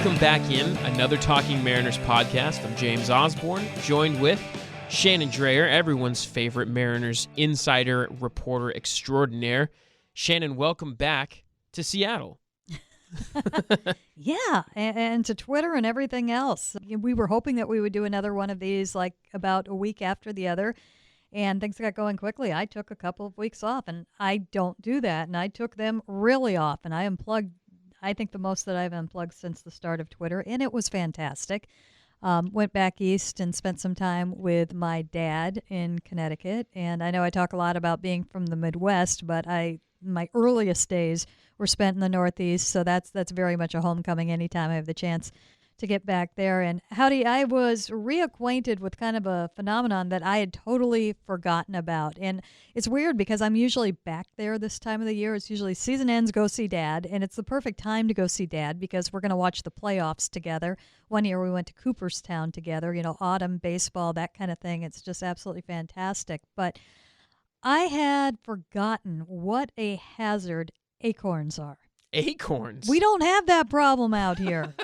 welcome back in another Talking Mariners podcast. I'm James Osborn, joined with Shannon Drayer, everyone's favorite Mariners insider, reporter extraordinaire. Shannon, welcome back to Seattle. Yeah, and to Twitter and everything else. We were hoping that we would do another one of these like about a week after the other, and things got going quickly. I took a couple of weeks off, and I don't do that, and I took them really off, and I unplugged, I think the most that I've unplugged since the start of Twitter, and it was fantastic. Went back east and spent some time with my dad in Connecticut, and I know I talk a lot about being from the Midwest, but my earliest days were spent in the Northeast, so that's very much a homecoming anytime I have the chance to get back there. And Howdy, I was reacquainted with kind of a phenomenon that I had totally forgotten about. And it's weird because I'm usually back there this time of the year. It's usually season ends, go see Dad, and it's the perfect time to go see Dad because we're going to watch the playoffs together. One year we went to Cooperstown together, autumn baseball, that kind of thing. It's just absolutely fantastic. But I had forgotten what a hazard acorns are. Acorns? We don't have that problem out here.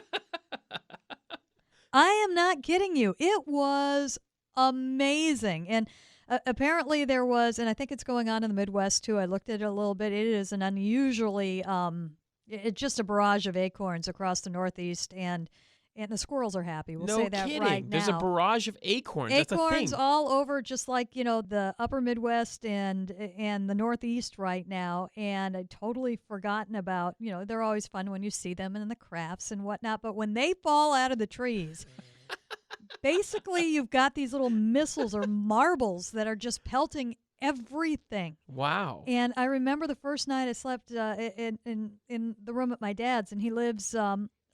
I am not kidding you. It was amazing. And apparently there was, and I think it's going on in the Midwest too. I looked at it a little bit. It is an unusually, it's just a barrage of acorns across the Northeast, and the squirrels are happy. We'll say that kidding. right now. There's a barrage of acorns. That's a thing. Acorns all over, just like, the upper Midwest and the Northeast right now. And I'd totally forgotten about, they're always fun when you see them and in the crafts and whatnot. But when they fall out of the trees, basically you've got these little missiles or marbles that are just pelting everything. Wow. And I remember the first night I slept in the room at my dad's, and he lives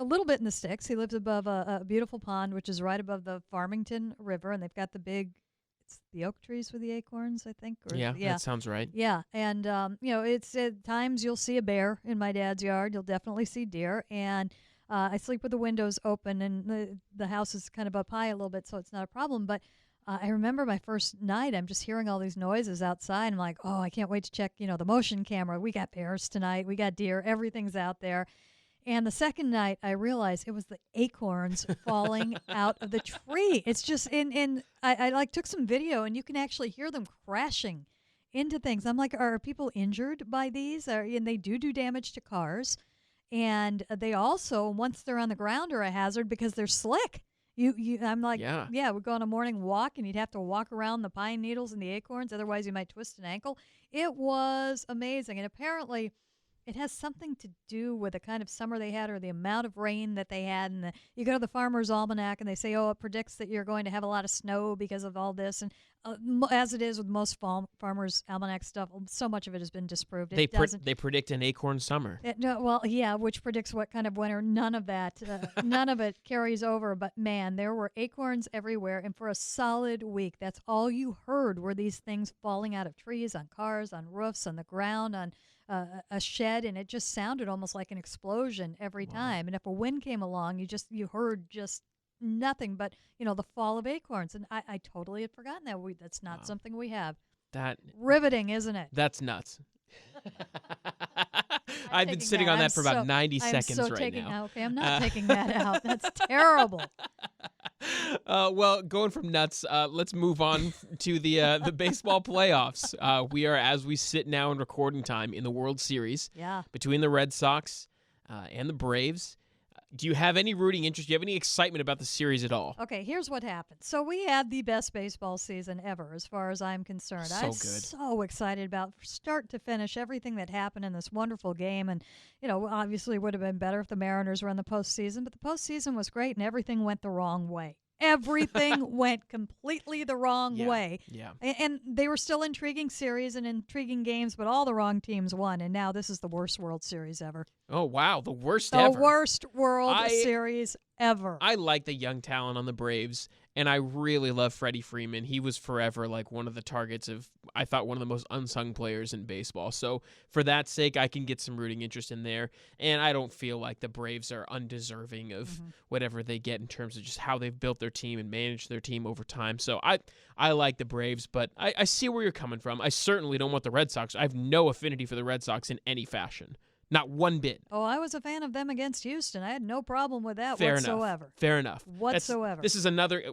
a little bit in the sticks. He lives above a beautiful pond, which is right above the Farmington River, and they've got it's the oak trees with the acorns, I think. Yeah, that sounds right. Yeah, and, it's at times you'll see a bear in my dad's yard. You'll definitely see deer, and I sleep with the windows open, and the house is kind of up high a little bit, so it's not a problem, but I remember my first night, I'm just hearing all these noises outside. I'm like, oh, I can't wait to check, the motion camera. We got bears tonight. We got deer. Everything's out there. And the second night, I realized it was the acorns falling out of the tree. It's just I took some video, and you can actually hear them crashing into things. I'm like, are people injured by these? And they do damage to cars, and they also, once they're on the ground, are a hazard because they're slick. I'm like, yeah, we'd go on a morning walk, and you'd have to walk around the pine needles and the acorns, otherwise you might twist an ankle. It was amazing, and apparently it has something to do with the kind of summer they had or the amount of rain that they had. And you go to the Farmer's Almanac, and they say, it predicts that you're going to have a lot of snow because of all this. And as it is with most Farmer's Almanac stuff, so much of it has been disproved. They predict an acorn summer. Which predicts what kind of winter. None of that, none of it carries over. But, man, there were acorns everywhere. And for a solid week, that's all you heard were these things falling out of trees, on cars, on roofs, on the ground, on a shed, and it just sounded almost like an explosion every time. And if a wind came along, you heard just nothing but the fall of acorns. And I totally had forgotten that. That's not something we have. That riveting, isn't it? That's nuts. I've been sitting on that for about 90 seconds now. Okay, I'm not taking that out. That's terrible. Well, going from nuts, let's move on to the baseball playoffs. We are, as we sit now in recording time, in the World Series between the Red Sox and the Braves. Do you have any rooting interest? Do you have any excitement about the series at all? Okay, here's what happened. So we had the best baseball season ever, as far as I'm concerned. I'm so excited about start to finish everything that happened in this wonderful game. And, obviously it would have been better if the Mariners were in the postseason, but the postseason was great, and everything went the wrong way. Everything went completely the wrong way. Yeah. And they were still intriguing series and intriguing games, but all the wrong teams won. And now this is the worst World Series ever. Oh, wow. The worst ever. The worst World Series ever. I like the young talent on the Braves, and I really love Freddie Freeman. He was forever like one of the targets of, I thought, one of the most unsung players in baseball. So for that sake, I can get some rooting interest in there. And I don't feel like the Braves are undeserving of whatever they get in terms of just how they've built their team and managed their team over time. So I like the Braves, but I see where you're coming from. I certainly don't want the Red Sox. I have no affinity for the Red Sox in any fashion. Not one bit. Oh, I was a fan of them against Houston. I had no problem with that Fair whatsoever. enough. Fair enough. Whatsoever. This is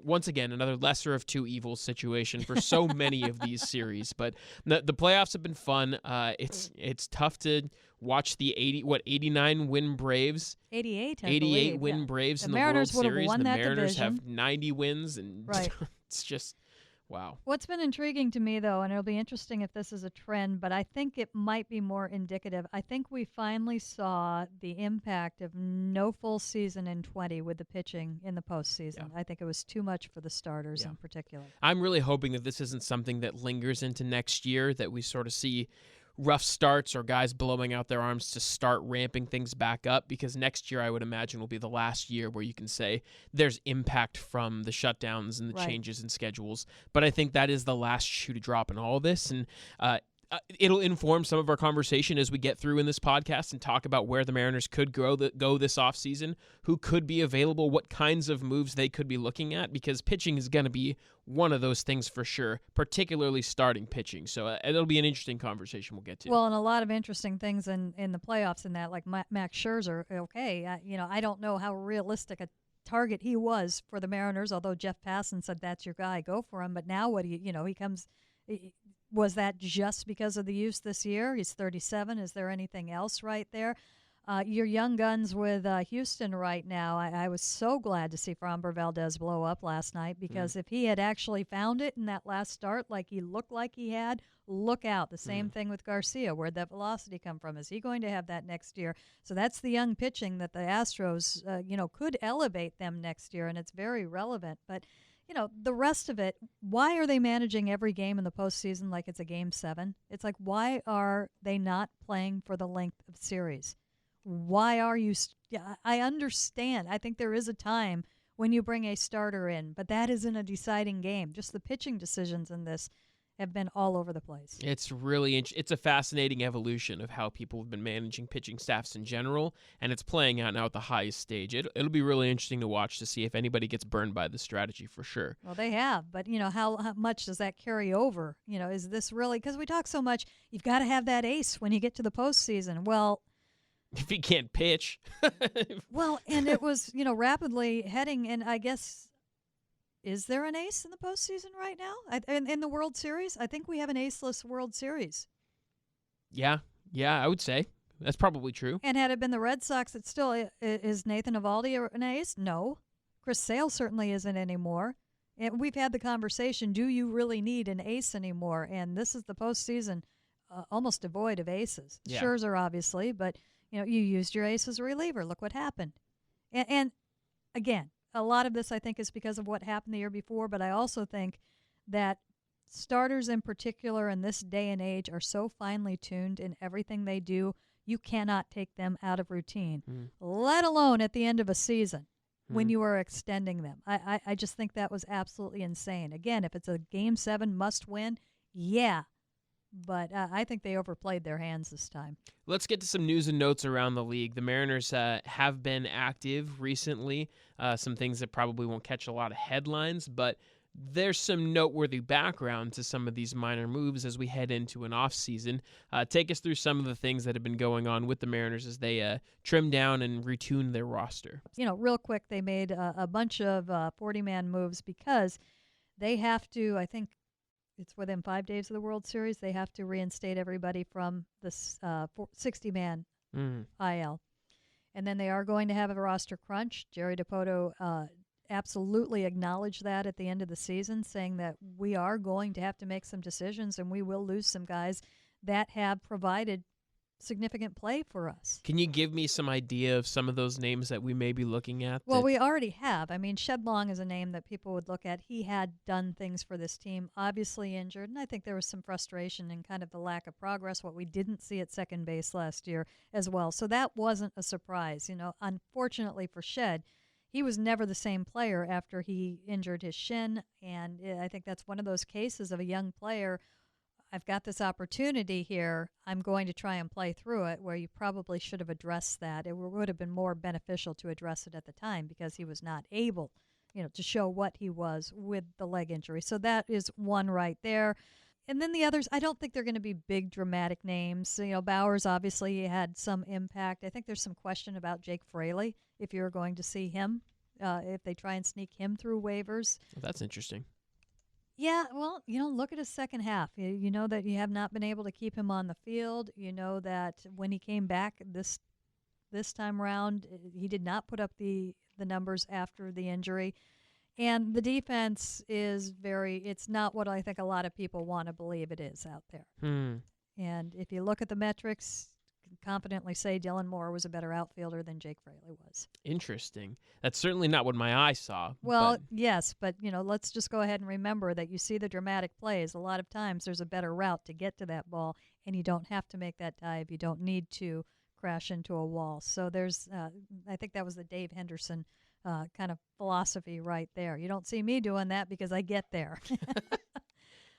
once again, another lesser of two evils situation for so many of these series. But the playoffs have been fun. It's tough to watch the 89 win Braves. 88, I 88 believe, win yeah. Braves The in Mariners the World would have Series. won The that Mariners division. have 90 wins, and Right. it's just wow. What's been intriguing to me, though, and it'll be interesting if this is a trend, but I think it might be more indicative. I think we finally saw the impact of no full season in 20 with the pitching in the postseason. Yeah. I think it was too much for the starters Yeah. in particular. I'm really hoping that this isn't something that lingers into next year, that we sort of see rough starts or guys blowing out their arms to start ramping things back up, because next year I would imagine will be the last year where you can say there's impact from the shutdowns and the Right. changes in schedules. But I think that is the last shoe to drop in all of this, and it'll inform some of our conversation as we get through in this podcast and talk about where the Mariners could go this offseason, who could be available, what kinds of moves they could be looking at, because pitching is going to be one of those things for sure, particularly starting pitching. So it'll be an interesting conversation we'll get to. Well, and a lot of interesting things in the playoffs in that, like Max Scherzer. Okay, I don't know how realistic a target he was for the Mariners, although Jeff Passan said that's your guy, go for him. But now what do he comes. Was that just because of the use this year? He's 37. Is there anything else right there? Your young guns with Houston right now, I was so glad to see Framber Valdez blow up last night, because if he had actually found it in that last start like he looked like he had, look out. The same thing with Garcia. Where'd that velocity come from? Is he going to have that next year? So that's the young pitching that the Astros, could elevate them next year, and it's very relevant. But the rest of it, why are they managing every game in the postseason like it's a Game 7? It's like, why are they not playing for the length of series? Why are you I understand. I think there is a time when you bring a starter in, but that isn't a deciding game. Just the pitching decisions in this have been all over the place. It's really it's a fascinating evolution of how people have been managing pitching staffs in general, and it's playing out now at the highest stage. It'll be really interesting to watch to see if anybody gets burned by the strategy for sure. Well, they have, but how much does that carry over? Is this really, because we talk so much, you've got to have that ace when you get to the postseason. Well, if he can't pitch. Well, and it was, rapidly heading, and I guess, is there an ace in the postseason right now? In the World Series? I think we have an aceless World Series. Yeah, I would say. That's probably true. And had it been the Red Sox, it still is Nathan Eovaldi an ace? No. Chris Sale certainly isn't anymore. And we've had the conversation, do you really need an ace anymore? And this is the postseason almost devoid of aces. Yeah. Scherzer, obviously, but you used your ace as a reliever. Look what happened. And again, a lot of this, I think, is because of what happened the year before, but I also think that starters in particular in this day and age are so finely tuned in everything they do, you cannot take them out of routine, let alone at the end of a season when you are extending them. I just think that was absolutely insane. Again, if it's a Game 7 must-win, yeah. But I think they overplayed their hands this time. Let's get to some news and notes around the league. The Mariners have been active recently. Some things that probably won't catch a lot of headlines, but there's some noteworthy background to some of these minor moves as we head into an offseason. Take us through some of the things that have been going on with the Mariners as they trim down and retune their roster. Real quick, they made a bunch of 40-man moves because they have to, I think, it's within 5 days of the World Series, they have to reinstate everybody from the 60-man IL. And then they are going to have a roster crunch. Jerry Dipoto absolutely acknowledged that at the end of the season, saying that we are going to have to make some decisions and we will lose some guys that have provided significant play for us. Can you give me some idea of some of those names that we may be looking at? Well, we already have. I mean, Shed Long is a name that people would look at. He had done things for this team, obviously injured, and I think there was some frustration and kind of the lack of progress, what we didn't see at second base last year as well. So that wasn't a surprise. Unfortunately for Shed, he was never the same player after he injured his shin, and I think that's one of those cases of a young player. I've got this opportunity here. I'm going to try and play through it, where you probably should have addressed that. It would have been more beneficial to address it at the time because he was not able, to show what he was with the leg injury. So that is one right there. And then the others, I don't think they're going to be big dramatic names. Bowers obviously had some impact. I think there's some question about Jake Fraley, if you're going to see him, if they try and sneak him through waivers. Well, that's interesting. Yeah, well, look at his second half. You know that you have not been able to keep him on the field. You know that when he came back this time around, he did not put up the numbers after the injury. And the defense is it's not what I think a lot of people want to believe it is out there. And if you look at the metrics, you can confidently say Dylan Moore was a better outfielder than Jake Fraley was. Interesting. That's certainly not what my eye saw. Well, yes, but let's just go ahead and remember that you see the dramatic plays. A lot of times there's a better route to get to that ball, and you don't have to make that dive. You don't need to crash into a wall. So there's, I think that was the Dave Henderson kind of philosophy right there. You don't see me doing that because I get there.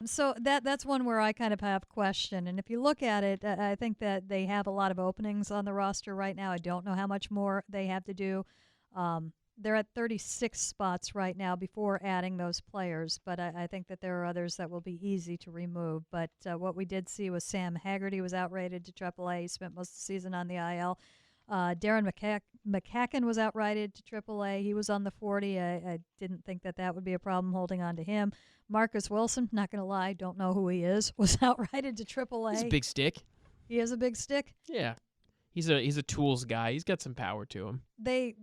So that's one where I kind of have question. And if you look at it, I think that they have a lot of openings on the roster right now. I don't know how much more they have to do. They're at 36 spots right now before adding those players, but I think that there are others that will be easy to remove. But what we did see was Sam Haggerty was outrated to AAA. He spent most of the season on the IL. Darren McCacken was outrighted to AAA. He was on the 40. I didn't think that would be a problem holding on to him. Marcus Wilson, not going to lie, don't know who he is, was outrighted to AAA. He's a big stick. He is a big stick? Yeah. He's a tools guy. He's got some power to him. They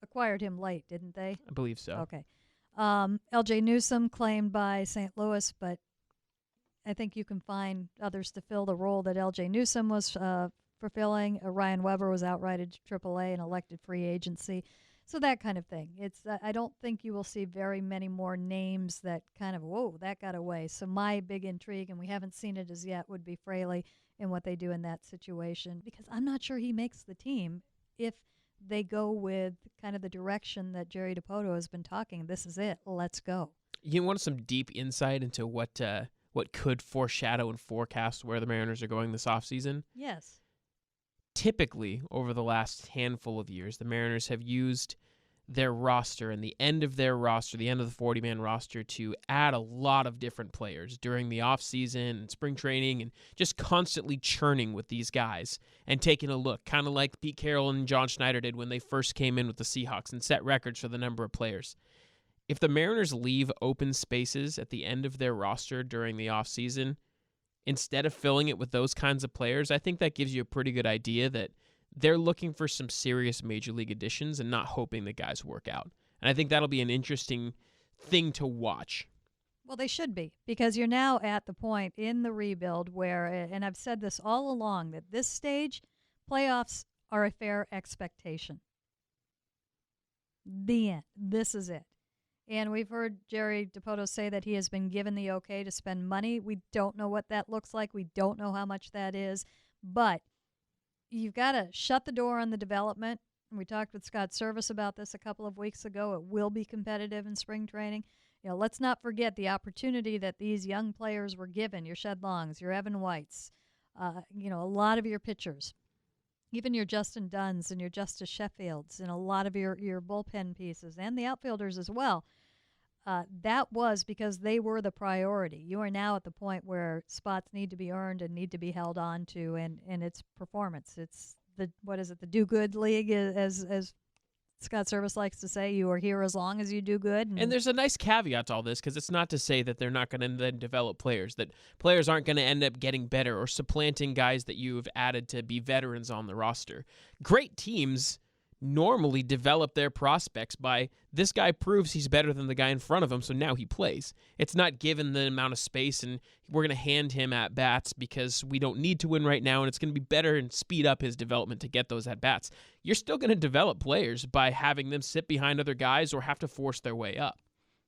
acquired him late, didn't they? I believe so. Okay. L.J. Newsome claimed by St. Louis, but I think you can find others to fill the role that L.J. Newsome was fulfilling. Ryan Weber was outrighted to AAA and elected free agency. So that kind of thing. I don't think you will see very many more names that kind of, whoa, that got away. So my big intrigue, and we haven't seen it as yet, would be Fraley and what they do in that situation, because I'm not sure he makes the team if they go with kind of the direction that Jerry Dipoto has been talking. This is it. Let's go. You want some deep insight into what could foreshadow and forecast where the Mariners are going this offseason? Yes. Typically, over the last handful of years, the Mariners have used their roster and the end of their roster, the end of the 40-man roster, to add a lot of different players during the offseason and spring training, and just constantly churning with these guys and taking a look, kind of like Pete Carroll and John Schneider did when they first came in with the Seahawks and set records for the number of players. If the Mariners leave open spaces at the end of their roster during the offseason, instead of filling it with those kinds of players, I think that gives you a pretty good idea that they're looking for some serious major league additions and not hoping the guys work out. And I think that'll be an interesting thing to watch. Well, they should be, because you're now at the point in the rebuild where, and I've said this all along, that this stage, playoffs are a fair expectation. The end. This is it. And we've heard Jerry Dipoto say that he has been given the okay to spend money. We don't know what that looks like. We don't know how much that is. But you've got to shut the door on the development. We talked with Scott Service about this a couple of weeks ago. It will be competitive in spring training. Let's not forget the opportunity that these young players were given, your Shed Longs, your Evan Whites, a lot of your pitchers, even your Justin Dunns and your Justice Sheffields, and a lot of your bullpen pieces and the outfielders as well. That was because they were the priority. You are now at the point where spots need to be earned and need to be held on to, and it's performance. It's the do-good league, as Scott Service likes to say. You are here as long as you do good. And there's a nice caveat to all this, because it's not to say that they're not going to then develop players, that players aren't going to end up getting better or supplanting guys that you've added to be veterans on the roster. Great teams normally develop their prospects by, this guy proves he's better than the guy in front of him, so now he plays. It's not given the amount of space and we're going to hand him at-bats because we don't need to win right now, and it's going to be better and speed up his development to get those at-bats. You're still going to develop players by having them sit behind other guys or have to force their way up.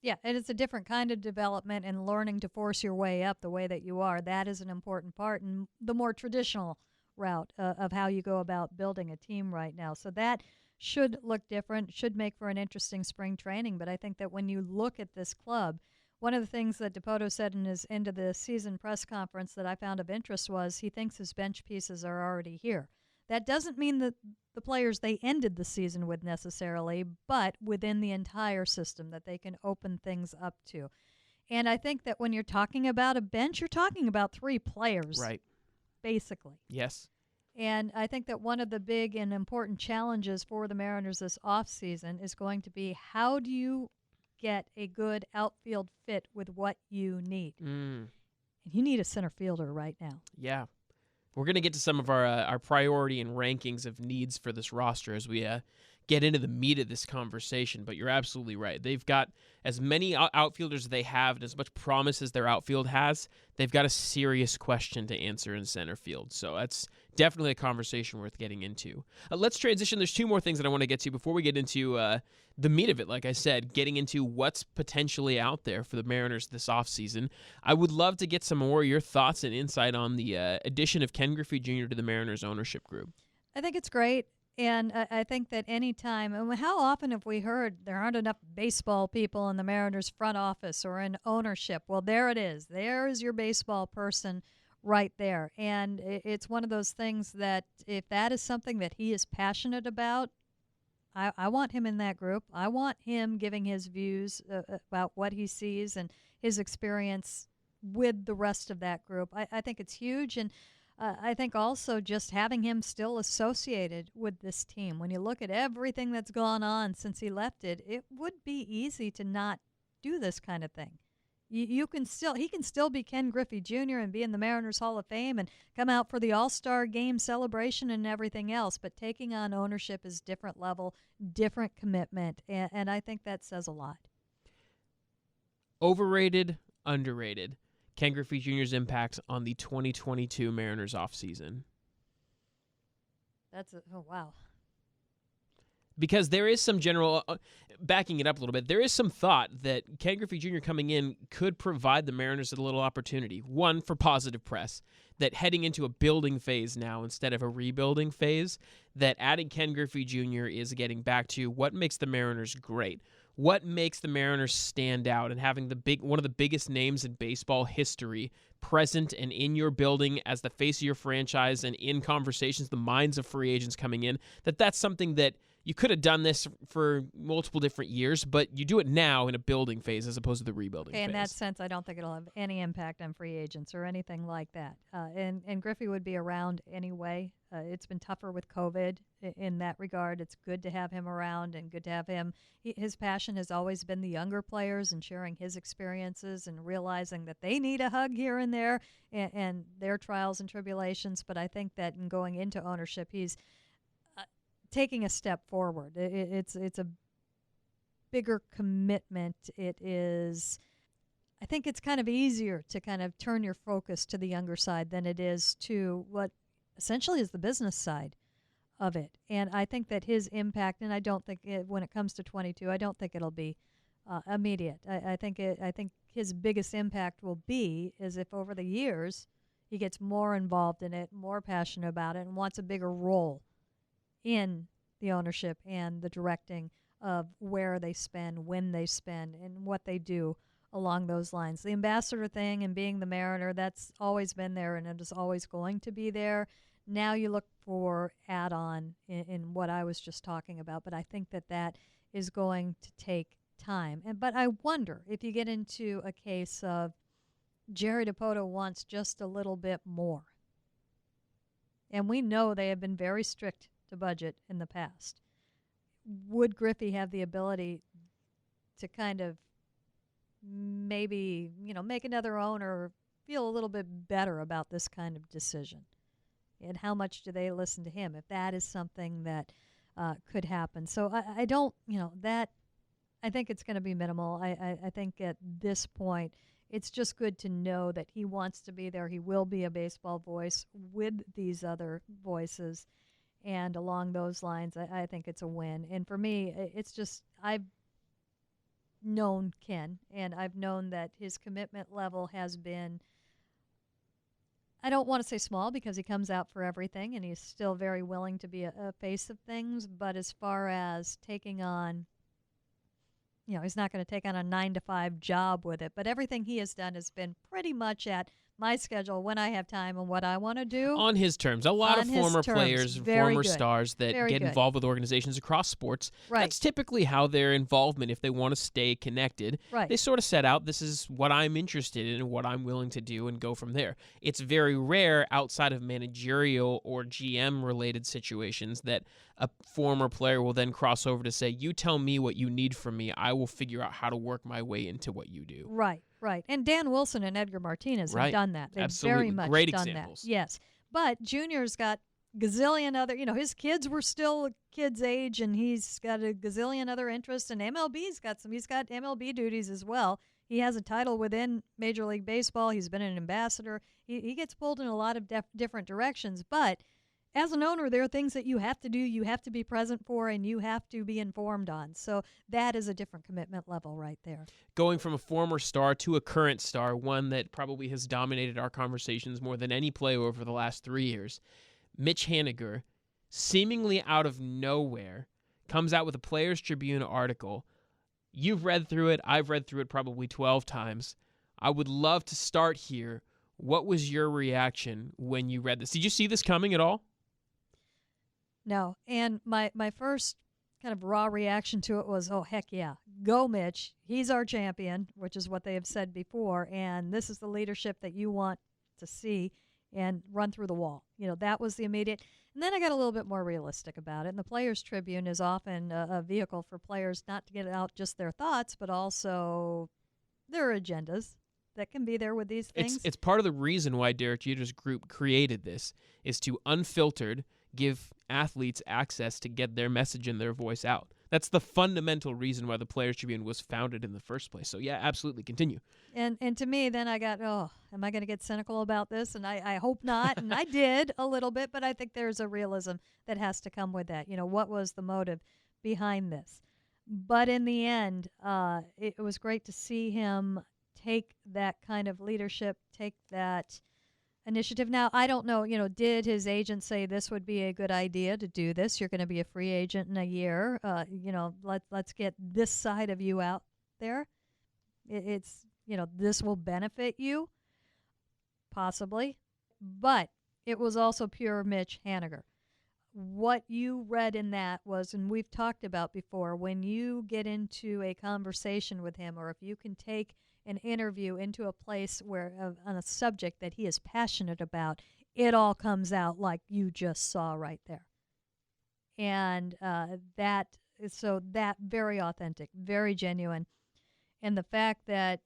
Yeah, and it's a different kind of development, and learning to force your way up the way that you are. That is an important part, and the more traditional route of how you go about building a team right now. So that should look different, should make for an interesting spring training. But I think that when you look at this club, one of the things that Dipoto said in his end of the season press conference that I found of interest was he thinks his bench pieces are already here. That doesn't mean that the players they ended the season with necessarily, but within the entire system that they can open things up to. And I think that when you're talking about a bench, you're talking about 3 players, Right. basically. Yes. And I think that one of the big and important challenges for the Mariners this offseason is going to be, how do you get a good outfield fit with what you need? Mm. And you need a center fielder right now. Yeah. We're going to get to some of our priority and rankings of needs for this roster as we get into the meat of this conversation, but you're absolutely right. They've got as many outfielders as they have and as much promise as their outfield has. They've got a serious question to answer in center field, so that's definitely a conversation worth getting into. Let's transition. There's 2 more things that I want to get to before we get into the meat of it. Like I said, getting into what's potentially out there for the Mariners this offseason. I would love to get some more of your thoughts and insight on the addition of Ken Griffey Jr. to the Mariners ownership group. I think it's great. And I think that any time, and how often have we heard there aren't enough baseball people in the Mariners front office or in ownership? Well, there it is. There is your baseball person right there. And it's one of those things that if that is something that he is passionate about, I want him in that group. I want him giving his views about what he sees and his experience with the rest of that group. I think it's huge. And I think also just having him still associated with this team. When you look at everything that's gone on since he left it, it would be easy to not do this kind of thing. He can still be Ken Griffey Jr. and be in the Mariners Hall of Fame and come out for the All-Star Game celebration and everything else. But taking on ownership is different level, different commitment, and I think that says a lot. Overrated, underrated. Ken Griffey Jr.'s impact on the 2022 Mariners offseason. Oh, wow. Because there is some general, backing it up a little bit, there is some thought that Ken Griffey Jr. coming in could provide the Mariners a little opportunity. One, for positive press, that heading into a building phase now instead of a rebuilding phase, that adding Ken Griffey Jr. is getting back to what makes the Mariners great. What makes the Mariners stand out, and having one of the biggest names in baseball history present and in your building as the face of your franchise and in conversations, the minds of free agents coming in, that's something that you could have done this for multiple different years, but you do it now in a building phase as opposed to the rebuilding phase. In that sense, I don't think it'll have any impact on free agents or anything like that. And Griffey would be around anyway. It's been tougher with COVID in that regard. It's good to have him around and good to have him. His passion has always been the younger players and sharing his experiences and realizing that they need a hug here and there and their trials and tribulations. But I think that in going into ownership, he's taking a step forward. It's a bigger commitment. It is, I think it's kind of easier to kind of turn your focus to the younger side than it is to what essentially is the business side of it. And I think that his impact, and I don't think when it comes to 22, I don't think it'll be immediate. I think his biggest impact will be is if over the years he gets more involved in it, more passionate about it, and wants a bigger role in the ownership and the directing of where they spend, when they spend, and what they do along those lines. The ambassador thing and being the Mariner, that's always been there and it is always going to be there. Now you look for add-on in what I was just talking about, but I think that is going to take time. But I wonder if you get into a case of Jerry Dipoto wants just a little bit more. And we know they have been very strict to budget in the past. Would Griffey have the ability to kind of maybe, make another owner feel a little bit better about this kind of decision? And how much do they listen to him if that is something that could happen? So I don't, I think it's going to be minimal. I think at this point, it's just good to know that he wants to be there. He will be a baseball voice with these other voices. And along those lines, I think it's a win. And for me, it's just, I've known Ken, and I've known that his commitment level has been, I don't want to say small because he comes out for everything, and he's still very willing to be a face of things. But as far as taking on, he's not going to take on a 9-to-5 job with it. But everything he has done has been pretty much at my schedule when I have time and what I want to do. On his terms. A lot of former players, former stars that get involved with organizations across sports, that's typically how their involvement, if they want to stay connected, they sort of set out, this is what I'm interested in and what I'm willing to do, and go from there. It's very rare outside of managerial or GM-related situations that a former player will then cross over to say, you tell me what you need from me, I will figure out how to work my way into what you do. Right. And Dan Wilson and Edgar Martinez have done that. They've very much Great done examples. that. Yes. But Junior's got gazillion other, his kids were still kids' age, and he's got a gazillion other interests, and he's got MLB duties as well. He has a title within Major League Baseball. He's been an ambassador. He gets pulled in a lot of different directions, but as an owner, there are things that you have to do, you have to be present for, and you have to be informed on. So that is a different commitment level right there. Going from a former star to a current star, one that probably has dominated our conversations more than any player over the last 3 years, Mitch Haniger, seemingly out of nowhere, comes out with a Players Tribune article. You've read through it. I've read through it probably 12 times. I would love to start here. What was your reaction when you read this? Did you see this coming at all? No, and my first kind of raw reaction to it was, oh, heck yeah, go Mitch. He's our champion, which is what they have said before, and this is the leadership that you want to see, and run through the wall. That was the immediate. And then I got a little bit more realistic about it, and the Players Tribune is often a vehicle for players not to get out just their thoughts, but also their agendas that can be there with these things. It's part of the reason why Derek Jeter's group created this, is to unfiltered give athletes access to get their message and their voice out. That's the fundamental reason why the Players Tribune was founded in the first place. So, yeah, absolutely. Continue. And to me, then I got, am I going to get cynical about this? And I hope not. And I did a little bit, but I think there's a realism that has to come with that. What was the motive behind this? But in the end, it was great to see him take that kind of leadership, take that initiative. Now, I don't know, did his agent say this would be a good idea to do this? You're going to be a free agent in a year. Let's get this side of you out there. It's, this will benefit you, possibly. But it was also pure Mitch Haniger. What you read in that was, and we've talked about before, when you get into a conversation with him, or if you can take an interview into a place where on a subject that he is passionate about, it all comes out like you just saw right there. And that very authentic, very genuine. And the fact that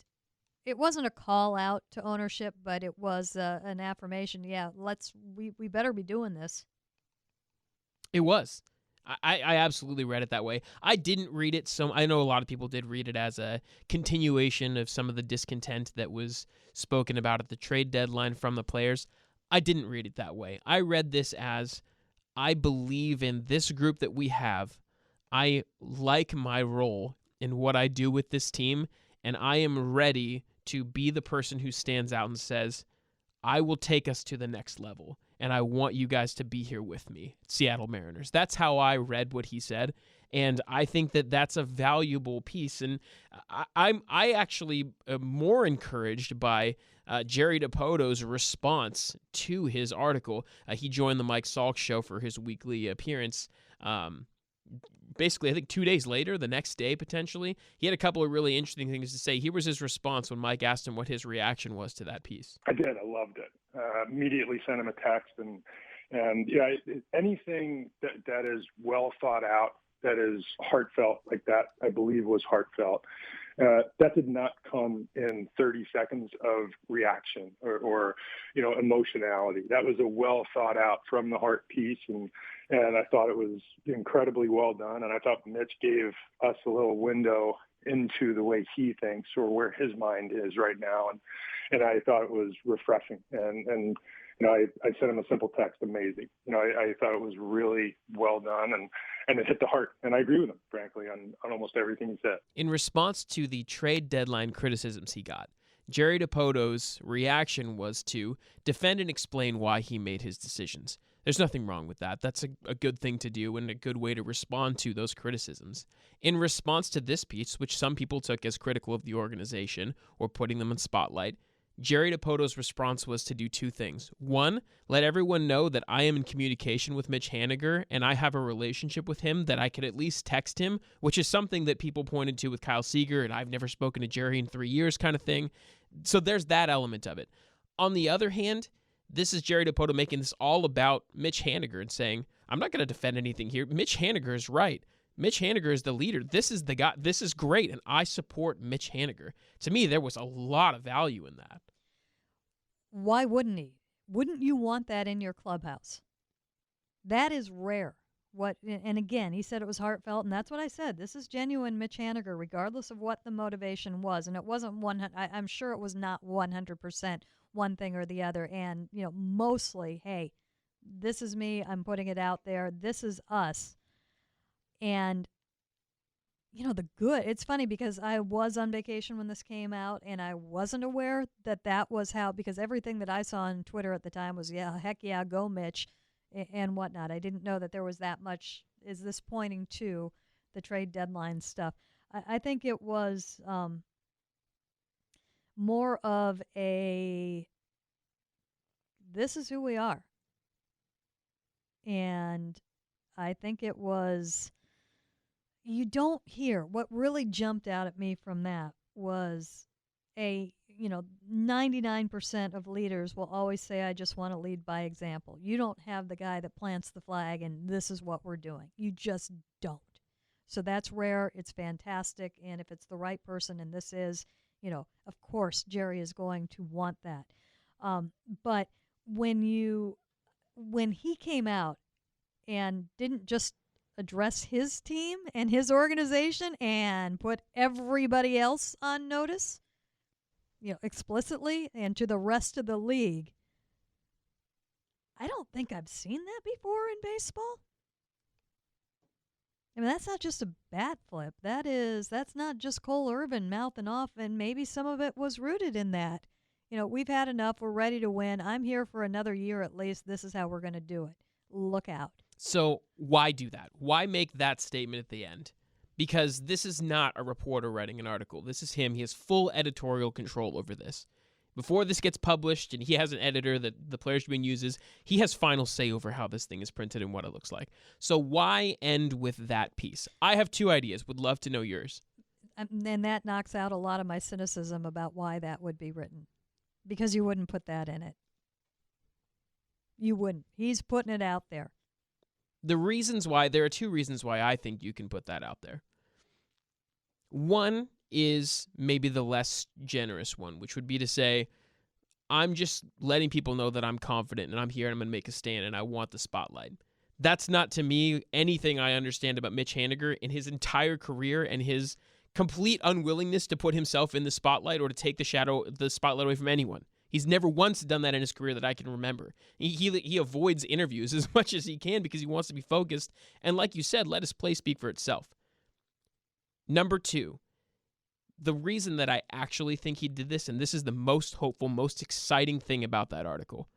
it wasn't a call out to ownership, but it was an affirmation. Yeah, we better be doing this. It was. I absolutely read it that way. I didn't read it, so I know a lot of people did read it as a continuation of some of the discontent that was spoken about at the trade deadline from the players. I didn't read it that way. I read this as, I believe in this group that we have. I like my role in what I do with this team, and I am ready to be the person who stands out and says, I will take us to the next level, and I want you guys to be here with me, Seattle Mariners. That's how I read what he said, and I think that that's a valuable piece. And I actually am more encouraged by Jerry DiPoto's response to his article. He joined the Mike Salk show for his weekly appearance. Basically, I think 2 days later, the next day potentially, he had a couple of really interesting things to say. Here was his response when Mike asked him what his reaction was to that piece. I did. I loved it. Immediately sent him a text, and yeah, anything that is well thought out, that is heartfelt like that, I believe was heartfelt. That did not come in 30 seconds of reaction or emotionality. That was a well thought out from the heart piece, and I thought it was incredibly well done. And I thought Mitch gave us a little window into the way he thinks or where his mind is right now, and I thought it was refreshing. And I sent him a simple text, amazing. I thought it was really well done, and it hit the heart. And I agree with him, frankly, on almost everything he said. In response to the trade deadline criticisms he got, Jerry DiPoto's reaction was to defend and explain why he made his decisions. There's nothing wrong with that. That's a good thing to do and a good way to respond to those criticisms. In response to this piece, which some people took as critical of the organization or putting them in spotlight, Jerry Dipoto's response was to do two things. One, let everyone know that I am in communication with Mitch Haniger and I have a relationship with him that I could at least text him, which is something that people pointed to with Kyle Seeger and I've never spoken to Jerry in 3 years kind of thing. So there's that element of it. On the other hand, this is Jerry Dipoto making this all about Mitch Haniger and saying, I'm not going to defend anything here. Mitch Haniger is right. Mitch Haniger is the leader. This is the guy. This is great, and I support Mitch Haniger. To me, there was a lot of value in that. Why wouldn't he? Wouldn't you want that in your clubhouse? That is rare. And again, he said it was heartfelt, and that's what I said. This is genuine Mitch Haniger, regardless of what the motivation was. And it wasn't I'm sure it was not 100% one thing or the other. And, mostly, hey, this is me. I'm putting it out there. This is us. And, it's funny because I was on vacation when this came out, and I wasn't aware that was how, because everything that I saw on Twitter at the time was, yeah, heck yeah, go Mitch, and whatnot. I didn't know that there was that much. Is this pointing to the trade deadline stuff? I think it was more of a, this is who we are. And I think it was, you don't hear, what really jumped out at me from that was 99% of leaders will always say, I just want to lead by example. You don't have the guy that plants the flag and this is what we're doing. You just don't. So that's rare. It's fantastic. And if it's the right person, and this is, of course, Jerry is going to want that. But when he came out and didn't just address his team and his organization and put everybody else on notice, explicitly, and to the rest of the league, I don't think I've seen that before in baseball. I mean, that's not just a bat flip. That's not just Cole Irvin mouthing off, and maybe some of it was rooted in that. We've had enough. We're ready to win. I'm here for another year at least. This is how we're going to do it. Look out. So why do that? Why make that statement at the end? Because this is not a reporter writing an article. This is him. He has full editorial control over this. Before this gets published and he has an editor that the Players Tribune uses, he has final say over how this thing is printed and what it looks like. So why end with that piece? I have two ideas. Would love to know yours. And that knocks out a lot of my cynicism about why that would be written. Because you wouldn't put that in it. You wouldn't. He's putting it out there. There are two reasons why I think you can put that out there. One is maybe the less generous one, which would be to say, I'm just letting people know that I'm confident and I'm here and I'm going to make a stand and I want the spotlight. That's not, to me, anything I understand about Mitch Haniger in his entire career and his complete unwillingness to put himself in the spotlight or to take the spotlight away from anyone. He's never once done that in his career that I can remember. He avoids interviews as much as he can because he wants to be focused. And like you said, let his play speak for itself. Number two, the reason that I actually think he did this, and this is the most hopeful, most exciting thing about that article,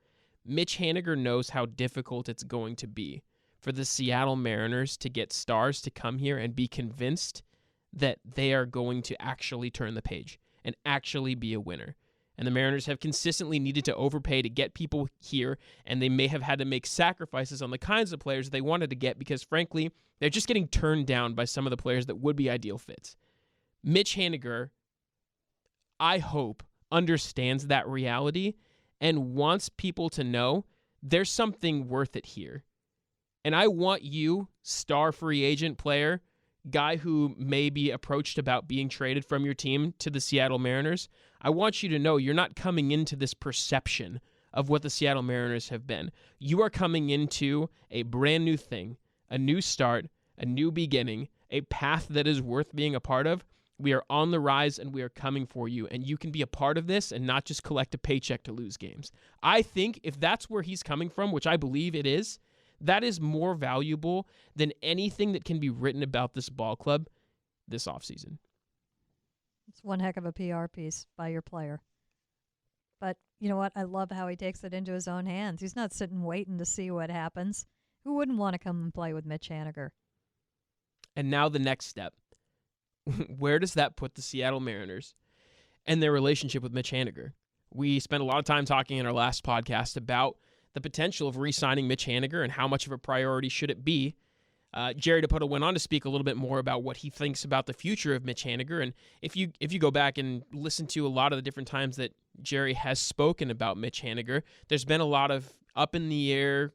Mitch Haniger knows how difficult it's going to be for the Seattle Mariners to get stars to come here and be convinced that they are going to actually turn the page and actually be a winner. And the Mariners have consistently needed to overpay to get people here, and they may have had to make sacrifices on the kinds of players they wanted to get because, frankly, they're just getting turned down by some of the players that would be ideal fits. Mitch Haniger, I hope, understands that reality and wants people to know there's something worth it here. And I want you, star free agent player, guy who may be approached about being traded from your team to the Seattle Mariners, I want you to know you're not coming into this perception of what the Seattle Mariners have been. You are coming into a brand new thing, a new start, a new beginning, a path that is worth being a part of. We are on the rise and we are coming for you, and you can be a part of this and not just collect a paycheck to lose games. I think if that's where he's coming from, which I believe it is, that is more valuable than anything that can be written about this ball club this offseason. It's one heck of a PR piece by your player. But you know what? I love how he takes it into his own hands. He's not sitting waiting to see what happens. Who wouldn't want to come and play with Mitch Haniger? And now the next step. Where does that put the Seattle Mariners and their relationship with Mitch Haniger? We spent a lot of time talking in our last podcast about the potential of re-signing Mitch Haniger and how much of a priority should it be. Jerry Dipoto went on to speak a little bit more about what he thinks about the future of Mitch Haniger. And if you go back and listen to a lot of the different times that Jerry has spoken about Mitch Haniger, there's been a lot of up in the air,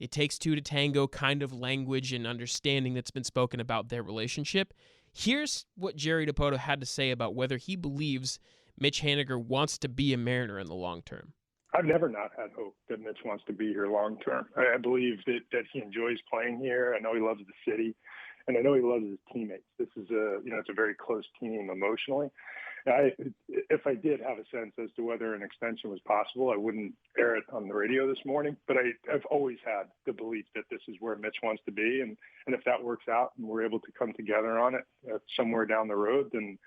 it takes two to tango kind of language and understanding that's been spoken about their relationship. Here's what Jerry Dipoto had to say about whether he believes Mitch Haniger wants to be a Mariner in the long term. I've never not had hope that Mitch wants to be here long term. I believe that he enjoys playing here. I know he loves the city, and I know he loves his teammates. This is it's a very close team emotionally. If I did have a sense as to whether an extension was possible, I wouldn't air it on the radio this morning. But I've always had the belief that this is where Mitch wants to be, and if that works out and we're able to come together on it somewhere down the road, then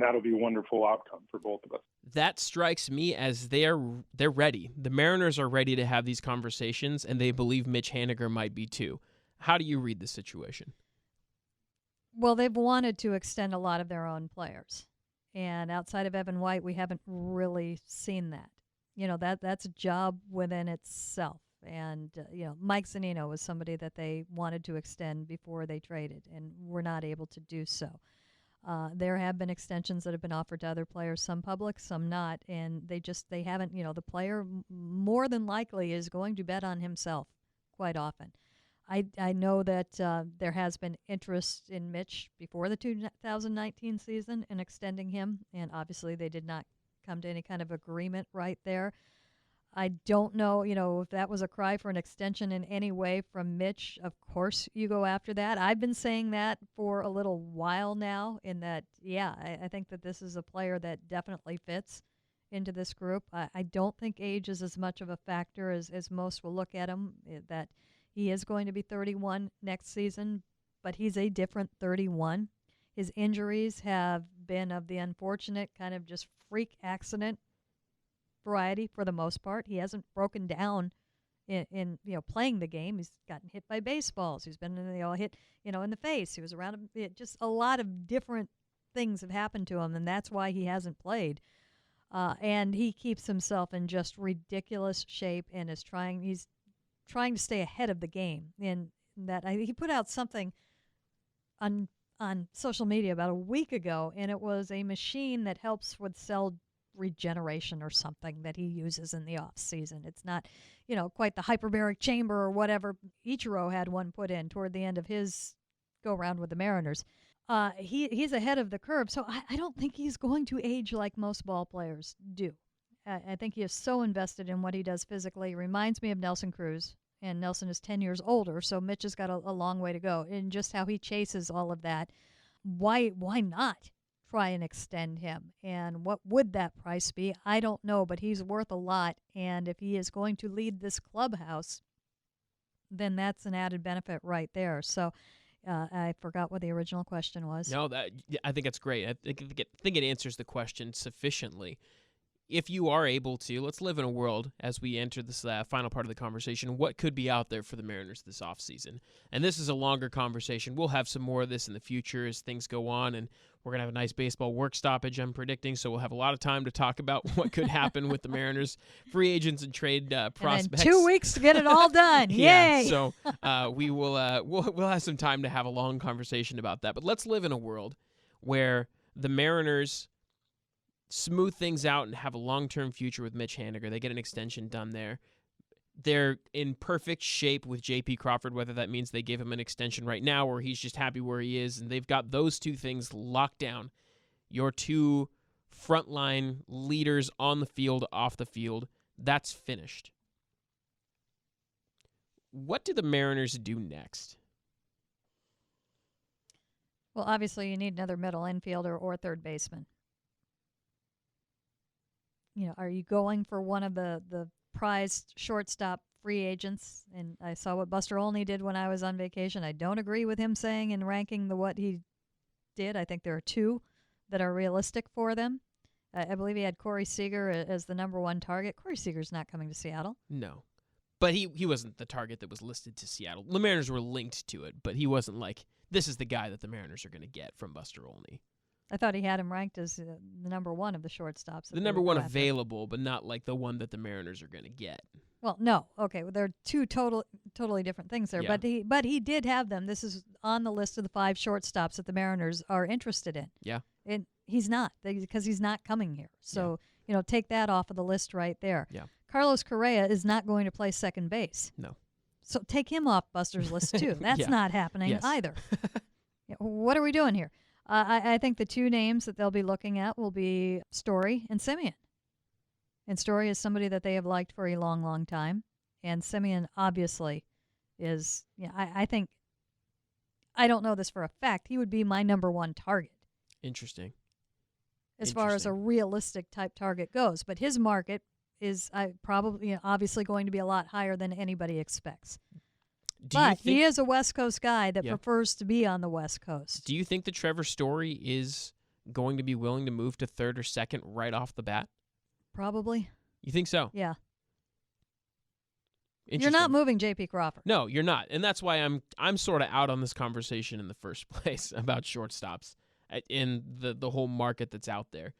that'll be a wonderful outcome for both of us. That strikes me as they're ready. The Mariners are ready to have these conversations, and they believe Mitch Haniger might be too. How do you read the situation? Well, they've wanted to extend a lot of their own players. And outside of Evan White, we haven't really seen that. That's a job within itself. And, Mike Zunino was somebody that they wanted to extend before they traded, and were not able to do so. There have been extensions that have been offered to other players, some public, some not, and they haven't, the player more than likely is going to bet on himself quite often. I know that there has been interest in Mitch before the 2019 season in extending him, and obviously they did not come to any kind of agreement right there. I don't know, if that was a cry for an extension in any way from Mitch. Of course you go after that. I've been saying that for a little while now, in that, I think that this is a player that definitely fits into this group. I don't think age is as much of a factor as most will look at him, that he is going to be 31 next season, but he's a different 31. His injuries have been of the unfortunate kind of just freak accident variety for the most part. He hasn't broken down in playing the game. He's gotten hit by baseballs. He's been hit in the face. He was around him. Just a lot of different things have happened to him, and that's why he hasn't played. And he keeps himself in just ridiculous shape and he's trying to stay ahead of the game. In that, he put out something on social media about a week ago, and it was a machine that helps with cell regeneration or something that he uses in the off season. It's not, quite the hyperbaric chamber or whatever. Ichiro had one put in toward the end of his go around with the Mariners. He's ahead of the curve, so I don't think he's going to age like most ball players do. I think he is so invested in what he does physically. He reminds me of Nelson Cruz, and Nelson is 10 years older, so Mitch has got a long way to go in just how he chases all of that. Why not try and extend him? And what would that price be? I don't know, but he's worth a lot, and if he is going to lead this clubhouse, then that's an added benefit right there. So I forgot what the original question was. No, I think that's great. I think it answers the question sufficiently. If you are able to, let's live in a world, as we enter this final part of the conversation, what could be out there for the Mariners this offseason? And this is a longer conversation. We'll have some more of this in the future as things go on, and we're going to have a nice baseball work stoppage, I'm predicting, so we'll have a lot of time to talk about what could happen with the Mariners, free agents and trade prospects. And 2 weeks to get it all done. Yeah, Yay! So we will we'll have some time to have a long conversation about that. But let's live in a world where the Mariners smooth things out and have a long-term future with Mitch Haniger. They get an extension done there. They're in perfect shape with J.P. Crawford, whether that means they give him an extension right now or he's just happy where he is, and they've got those two things locked down. Your two frontline leaders on the field, off the field, that's finished. What do the Mariners do next? Well, obviously you need another middle infielder or third baseman. Are you going for one of the prized shortstop free agents? And I saw what Buster Olney did when I was on vacation. I don't agree with him saying and ranking what he did. I think there are two that are realistic for them. I believe he had Corey Seeger as the number one target. Corey Seager's not coming to Seattle. No. But he wasn't the target that was listed to Seattle. The Mariners were linked to it, but he wasn't like, this is the guy that the Mariners are going to get from Buster Olney. I thought he had him ranked as the number one of the shortstops. The number one available, but not like the one that the Mariners are going to get. Well, no. Okay, well, there are two totally different things there. Yeah. But he did have them. This is on the list of the 5 shortstops that the Mariners are interested in. Yeah. And he's not, because he's not coming here. So, take that off of the list right there. Yeah. Carlos Correa is not going to play second base. No. So take him off Buster's list, too. That's not happening either. What are we doing here? I think the 2 names that they'll be looking at will be Story and Semien. And Story is somebody that they have liked for a long, long time. And Semien obviously is, I think, I don't know this for a fact, he would be my number 1 target. Interesting. As far as a realistic type target goes. But his market is probably, obviously going to be a lot higher than anybody expects. But he is a West Coast guy that prefers to be on the West Coast. Do you think that Trevor Story is going to be willing to move to third or second right off the bat? Probably. You think so? Yeah. You're not moving J.P. Crawford. No, you're not. And that's why I'm sort of out on this conversation in the first place about shortstops in the whole market that's out there.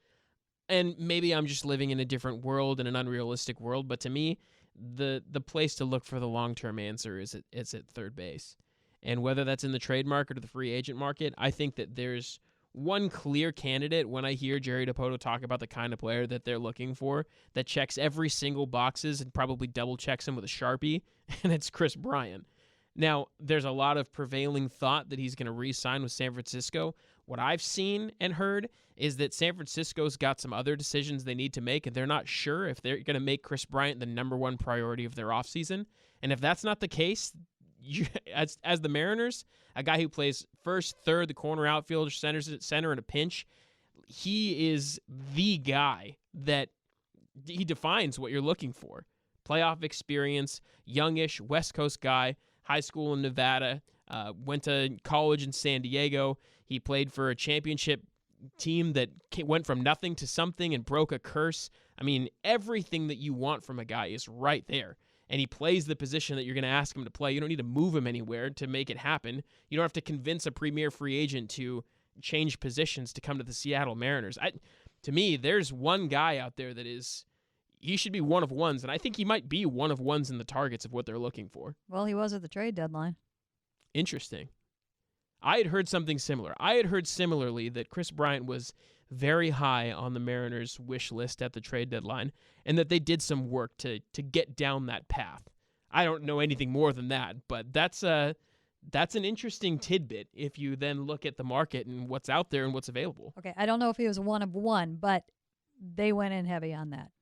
And maybe I'm just living in a different world, in an unrealistic world, but to me, the place to look for the long-term answer is at third base. And whether that's in the trade market or the free agent market, I think that there's one clear candidate when I hear Jerry Dipoto talk about the kind of player that they're looking for that checks every single boxes and probably double checks him with a Sharpie, and it's Chris Bryant. Now, there's a lot of prevailing thought that he's going to re-sign with San Francisco. What I've seen and heard is that San Francisco's got some other decisions they need to make, and they're not sure if they're going to make Chris Bryant the number 1 priority of their offseason. And if that's not the case, as the Mariners, a guy who plays first, third, the corner outfielder, center in a pinch, he is the guy that he defines what you're looking for. Playoff experience, youngish, West Coast guy, high school in Nevada, went to college in San Diego. He played for a championship team that went from nothing to something and broke a curse. I mean, everything that you want from a guy is right there. And he plays the position that you're going to ask him to play. You don't need to move him anywhere to make it happen. You don't have to convince a premier free agent to change positions to come to the Seattle Mariners. To me, there's one guy out there that he should be one of ones, and I think he might be one of ones in the targets of what they're looking for. Well, he was at the trade deadline. Interesting. I had heard something similar. I had heard similarly that Chris Bryant was very high on the Mariners' wish list at the trade deadline, and that they did some work to get down that path. I don't know anything more than that, but that's an interesting tidbit if you then look at the market and what's out there and what's available. Okay, I don't know if he was one of one, but they went in heavy on that.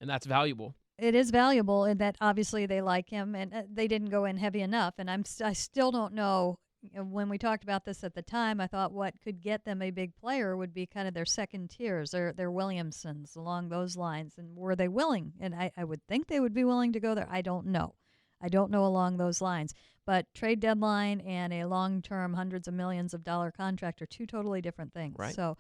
And that's valuable. It is valuable in that obviously they like him, and they didn't go in heavy enough. And I still don't know. When we talked about this at the time, I thought what could get them a big player would be kind of their second tiers, their Williamsons, along those lines. And were they willing? And I would think they would be willing to go there. I don't know. I don't know along those lines. But trade deadline and a long-term hundreds of millions of dollar contract are 2 totally different things. Right. So,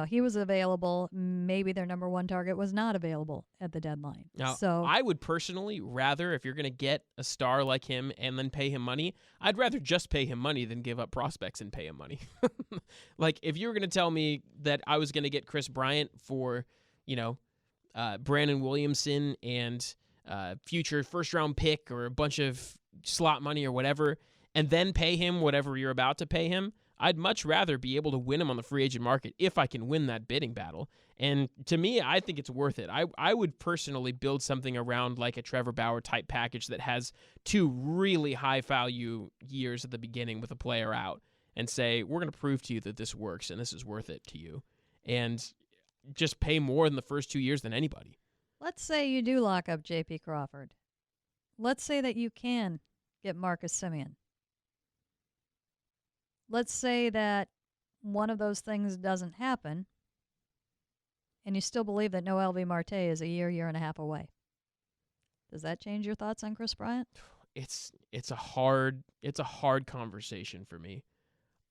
he was available. Maybe their number 1 target was not available at the deadline. Now, so I would personally rather, if you're going to get a star like him and then pay him money, I'd rather just pay him money than give up prospects and pay him money. Like, if you were going to tell me that I was going to get Chris Bryant for, Brandon Williamson and future first-round pick or a bunch of slot money or whatever, and then pay him whatever you're about to pay him, I'd much rather be able to win him on the free agent market if I can win that bidding battle. And to me, I think it's worth it. I would personally build something around like a Trevor Bauer type package that has 2 really high value years at the beginning with a player out and say, we're going to prove to you that this works and this is worth it to you. And just pay more in the first 2 years than anybody. let's say you do lock up J.P. Crawford. Let's say that you can get Marcus Semien. Let's say that one of those things doesn't happen, and you still believe that Noel V. Marte is a year and a half away. Does that change your thoughts on Chris Bryant? It's a hard conversation for me.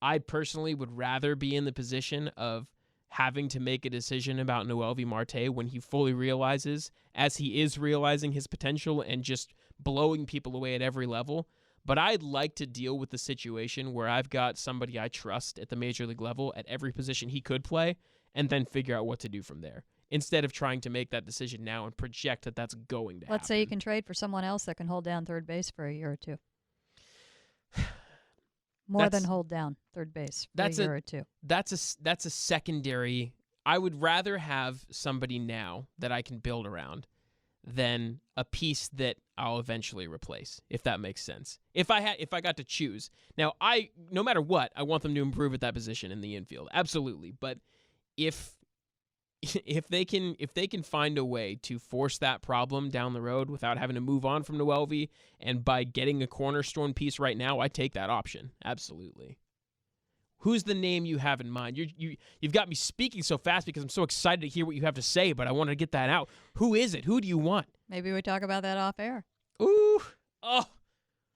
I personally would rather be in the position of having to make a decision about Noel V. Marte when he fully realizes, as he is realizing his potential and just blowing people away at every level. But I'd like to deal with the situation where I've got somebody I trust at the major league level at every position he could play, and then figure out what to do from there, instead of trying to make that decision now and project that that's going to happen. Let's say you can trade for someone else that can hold down third base for a year or two. More than hold down third base for a year or two. That's a secondary. I would rather have somebody now that I can build around than a piece that I'll eventually replace, if that makes sense. If I got to choose. Now, no matter what, I want them to improve at that position in the infield. Absolutely. But if they can find a way to force that problem down the road without having to move on from Noelvi, and by getting a cornerstone piece right now, I take that option. Absolutely. Who's the name you have in mind? You've got me speaking so fast because I'm so excited to hear what you have to say, but I want to get that out. Who is it? Who do you want? Maybe we talk about that off air. Ooh. Oh.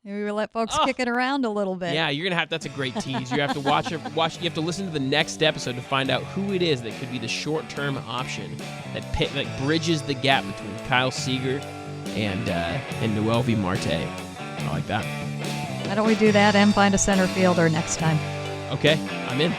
Maybe we let folks kick it around a little bit. Yeah, you're going to have, that's a great tease. You have to watch, you have to listen to the next episode to find out who it is that could be the short-term option that bridges the gap between Kyle Seeger and Noelvi Marte. I like that. Why don't we do that and find a center fielder next time? Okay, I'm in.